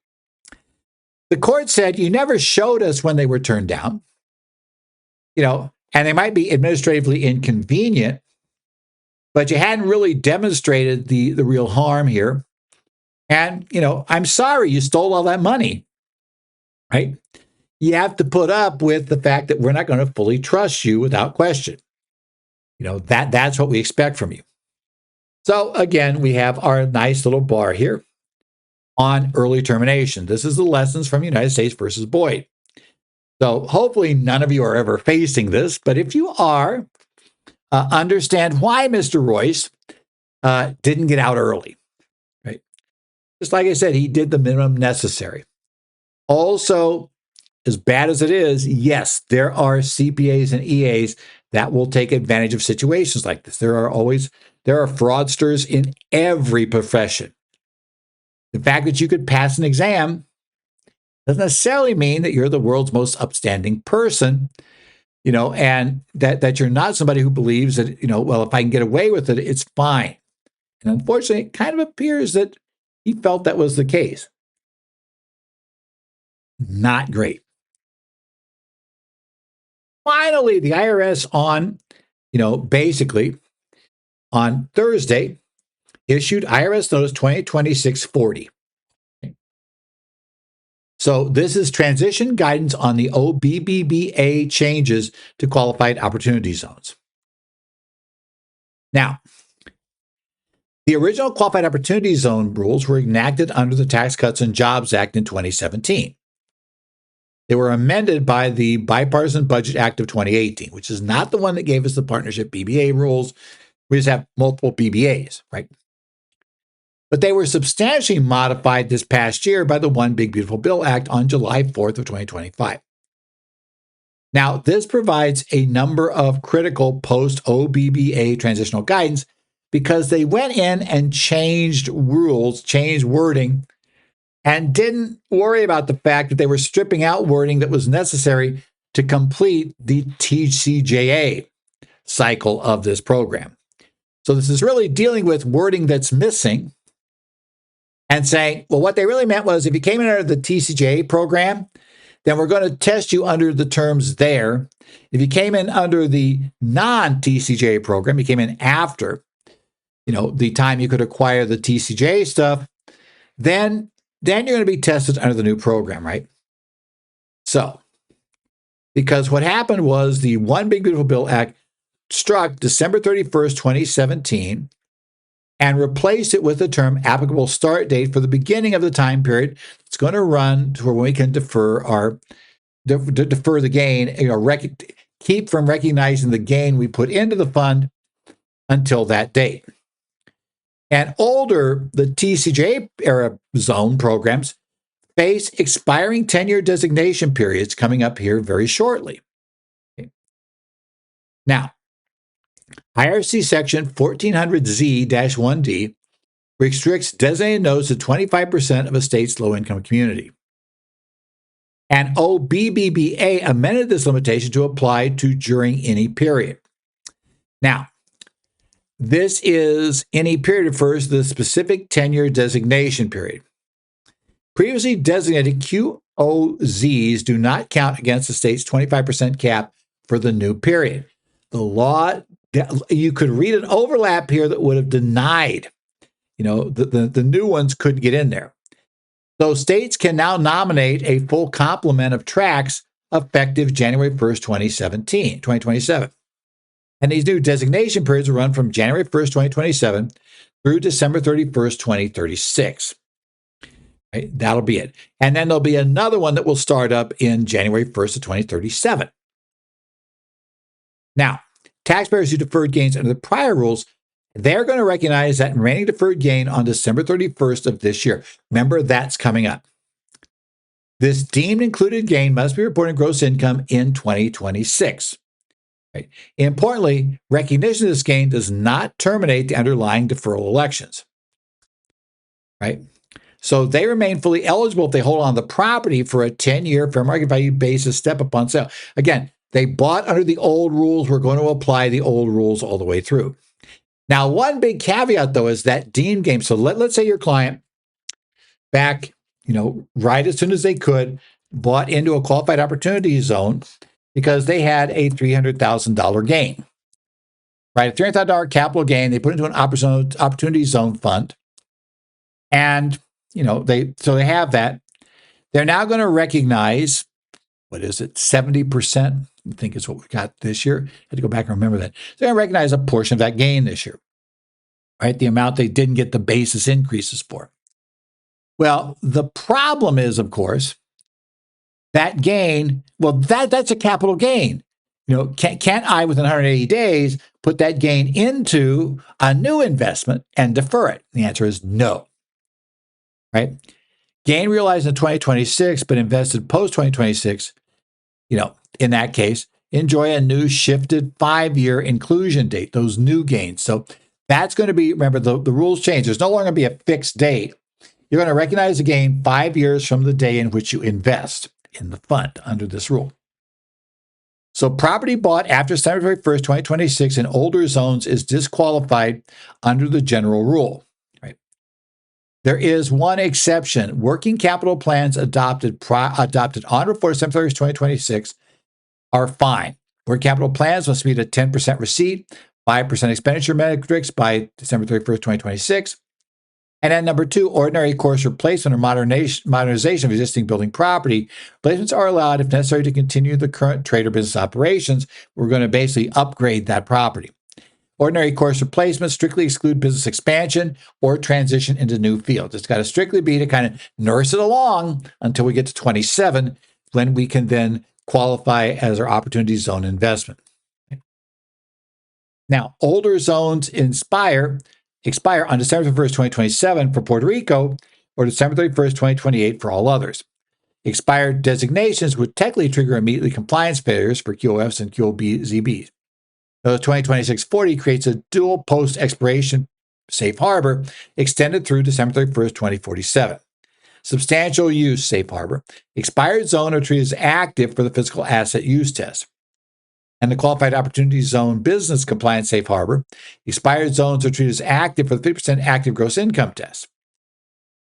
[SPEAKER 1] The court said, you never showed us when they were turned down, and they might be administratively inconvenient, but you hadn't really demonstrated the real harm here. And, I'm sorry you stole all that money, right? You have to put up with the fact that we're not going to fully trust you without question. That's what we expect from you. So again, we have our nice little bar here on early termination. This is the lessons from United States versus Boyd. So hopefully none of you are ever facing this, but if you are, understand why Mr. Royce didn't get out early, right? Just like I said, he did the minimum necessary. Also, as bad as it is, yes, there are CPAs and EAs that will take advantage of situations like this. There are fraudsters in every profession. The fact that you could pass an exam doesn't necessarily mean that you're the world's most upstanding person, and that you're not somebody who believes that, well, if I can get away with it, it's fine. And unfortunately, it kind of appears that he felt that was the case. Not great. Finally, the IRS basically on Thursday issued IRS Notice 2026-40. So this is transition guidance on the OBBBA changes to qualified opportunity zones. Now, the original qualified opportunity zone rules were enacted under the Tax Cuts and Jobs Act in 2017. They were amended by the Bipartisan Budget Act of 2018, which is not the one that gave us the partnership BBA rules. We just have multiple BBAs, right? But they were substantially modified this past year by the One Big Beautiful Bill Act on July 4th of 2025. Now, this provides a number of critical post-OBBA transitional guidance because they went in and changed rules, changed wording, and didn't worry about the fact that they were stripping out wording that was necessary to complete the TCJA cycle of this program. So this is really dealing with wording that's missing and saying, well, what they really meant was if you came in under the TCJA program, then we're going to test you under the terms there. If you came in under the non-TCJA program, you came in after, the time you could acquire the TCJA stuff, then you're going to be tested under the new program, right? So, because what happened was the One Big Beautiful Bill Act struck December 31st, 2017, and replaced it with the term applicable start date for the beginning of the time period. It's going to run to where we can defer the gain, keep from recognizing the gain we put into the fund until that date. And older, the TCJA era zone programs face expiring 10-year designation periods coming up here very shortly. Okay. Now, IRC section 1400Z-1D restricts designated nodes to 25% of a state's low-income community. And OBBBA amended this limitation to apply to during any period. Now, this is any period refers to the specific 10-year designation period. Previously designated QOZs do not count against the state's 25% cap for the new period. The law, you could read an overlap here that would have denied, the new ones couldn't get in there. So states can now nominate a full complement of tracts effective January 1st, 2027. And these new designation periods will run from January 1st, 2027 through December 31st, 2036. Right? That'll be it. And then there'll be another one that will start up in January 1st of 2037. Now, taxpayers who deferred gains under the prior rules, they're going to recognize that remaining deferred gain on December 31st of this year. Remember, that's coming up. This deemed included gain must be reported in gross income in 2026. Right? Importantly, recognition of this gain does not terminate the underlying deferral elections. Right? So they remain fully eligible if they hold on the property for a 10-year fair market value basis step upon sale. Again, they bought under the old rules. We're going to apply the old rules all the way through. Now, one big caveat, though, is that deemed gain. So let's say your client back, right as soon as they could, bought into a qualified opportunity zone because they had a $300,000 gain. Right, a $300,000 capital gain. They put into an opportunity zone fund. And, they have that. They're now going to recognize, 70%? I think is what we got this year. I had to go back and remember that. They're going to recognize a portion of that gain this year, right? The amount they didn't get the basis increases for. Well, the problem is, of course, that gain, that's a capital gain. Can't I, within 180 days, put that gain into a new investment and defer it? The answer is no, right? Gain realized in 2026, but invested post-2026, in that case, enjoy a new shifted 5-year inclusion date, those new gains. So that's going to be, remember, the rules change. There's no longer going to be a fixed date. You're going to recognize the gain 5 years from the day in which you invest in the fund under this rule. So property bought after December 1st, 2026 in older zones is disqualified under the general rule. Right? There is one exception. Working capital plans adopted on or before December 1st, 2026 are fine. Working capital plans must meet a 10% receipt, 5% expenditure metrics by December 31st, 2026. And then number 2, ordinary course replacement or modernization of existing building property. Replacements are allowed if necessary to continue the current trade or business operations. We're going to basically upgrade that property. Ordinary course replacements strictly exclude business expansion or transition into new fields. It's got to strictly be to kind of nurse it along until we get to 27, when we can then qualify as our opportunity zone investment. Now, older zones expire on December 1st, 2027 for Puerto Rico, or December 31st, 2028 for all others. Expired designations would technically trigger immediately compliance failures for QOFs and QOZBs. The 2026-40 creates a dual post-expiration safe harbor extended through December 31st, 2047. Substantial use safe harbor. Expired zone are treated as active for the physical asset use test. And the qualified opportunity zone business compliance safe harbor. Expired zones are treated as active for the 50% active gross income test.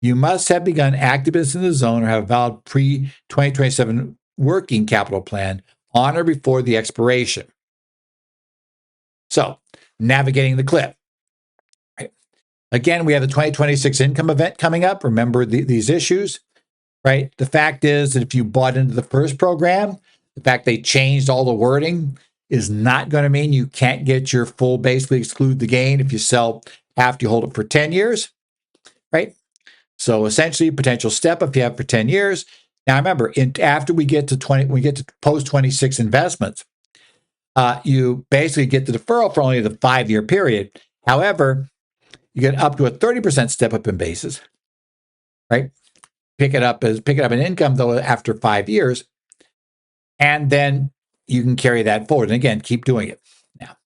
[SPEAKER 1] You must have begun active business in the zone or have a valid pre-2027 working capital plan on or before the expiration. So, navigating the cliff. Right. Again, we have the 2026 income event coming up. Remember these issues, right? The fact is that if you bought into the first program, the fact they changed all the wording is not going to mean you can't get your full, basically exclude the gain if you sell after you hold it for 10 years, right? So essentially, potential step if you have for 10 years. Now remember, after we get to post 26 investments, you basically get the deferral for only the 5-year period. However, you get up to a 30% step up in basis, right? Pick it up in income though after 5 years, and then you can carry that forward. And again, keep doing it. Now,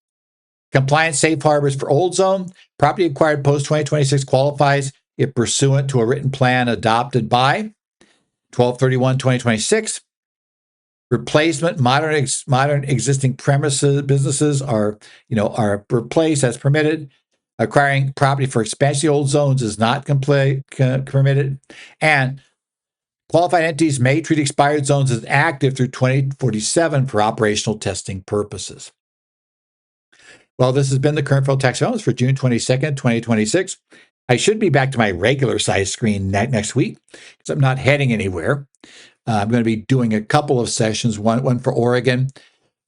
[SPEAKER 1] compliance safe harbors for old zone. Property acquired post 2026 qualifies if pursuant to a written plan adopted by 12/31/2026. Replacement modern existing premises businesses are replaced as permitted. Acquiring property for expansion old zones is not permitted, and qualified entities may treat expired zones as active through 2047 for operational testing purposes. Well, this has been the current federal tax films for June 22nd, 2026. I should be back to my regular size screen next week because I'm not heading anywhere. I'm going to be doing a couple of sessions, one for Oregon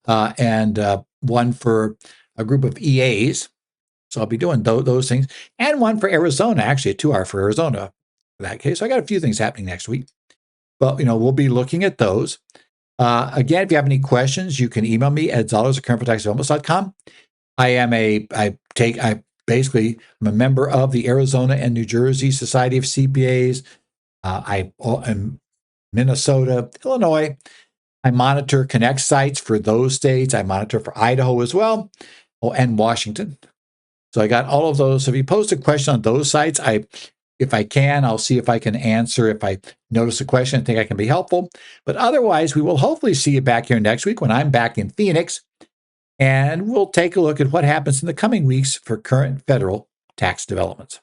[SPEAKER 1] and one for a group of EAs. So I'll be doing those things, and one for Arizona, actually a 2-hour for Arizona in that case. So I got a few things happening next week. But, we'll be looking at those. Again, if you have any questions, you can email me at zollers@currentfederaltaxdevelopments.com. I'm a member of the Arizona and New Jersey Society of CPAs. I am Minnesota, Illinois. I monitor Connect sites for those states. I monitor for Idaho as well, and Washington. So I got all of those. So if you post a question on those sites, if I can, I'll see if I can answer. If I notice a question, I think I can be helpful. But otherwise, we will hopefully see you back here next week when I'm back in Phoenix. And we'll take a look at what happens in the coming weeks for current federal tax developments.